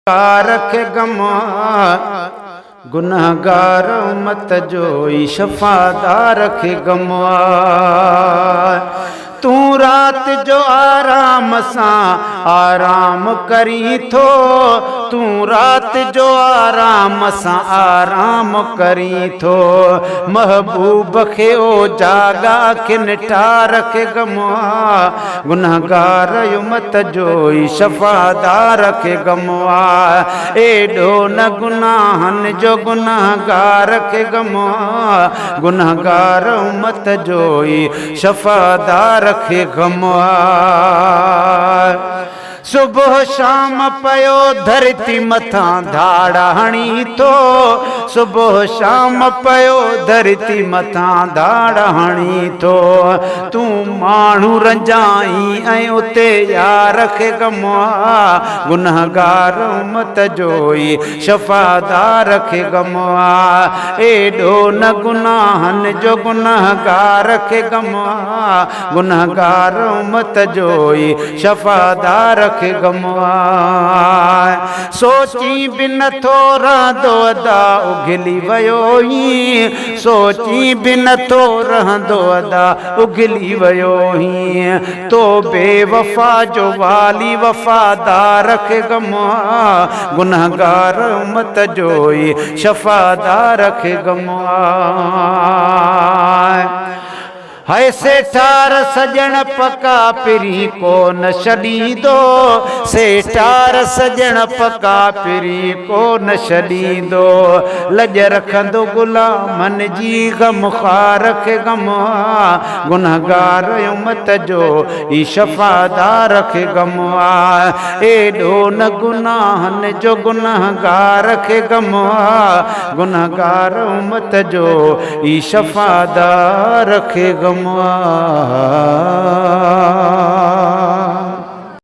रखे गमा गुनाहगार उम्मत जो ई शफादार रखे गमा। तू रात जो आराम सा आराम करी थो, तू रात जो आराम सा आराम करी थो। महबूब खे ओ जागा के निठा रखे गमा गुनाहगार उम्मत जो ई शफादार रखे गमा। एडो न गुनाहन जो गुनाहगार के गमा गुनाहगार उम्मत जो ई शफादार रखे गमा। सुबह शाम पयो धरती मथा धाड़ा हणी तो, सुबह शाम पयो धरती मथा धाड़ा हणी तो। तू मानू रंजाई ऐं उते यार रखे गमा गुनाहगार उम्मत जो ई शफादार रखे गमा। एडो न गुनाहन जो गुनाहगार रखे गमा गुनाहगार उम्मत जो ई शफादार रखे गमा। सोची भी नथो रहंदो अदा उघिली वयो ही, सोची भी नथो रहंदो अदा उघिली वयो ही। तो बेवफा जो वाली वफादार रखे गमा गुनाहगार उम्मत जो ई शफादार रखे गमा। है सेठार सजन पका पिरी को न छॾी दो, सेठार सजन पका पिरी को न छॾी दो। लज रखंदो गुलामन जी गम ख़ार रखे गमा गुनाहगार उम्मत जो ई शफादार रखे गमा। एडो न गुनाहन जो गुनाहगार रखे गमा गुनाहगार उम्मत जो ई शफादार रखे गमा।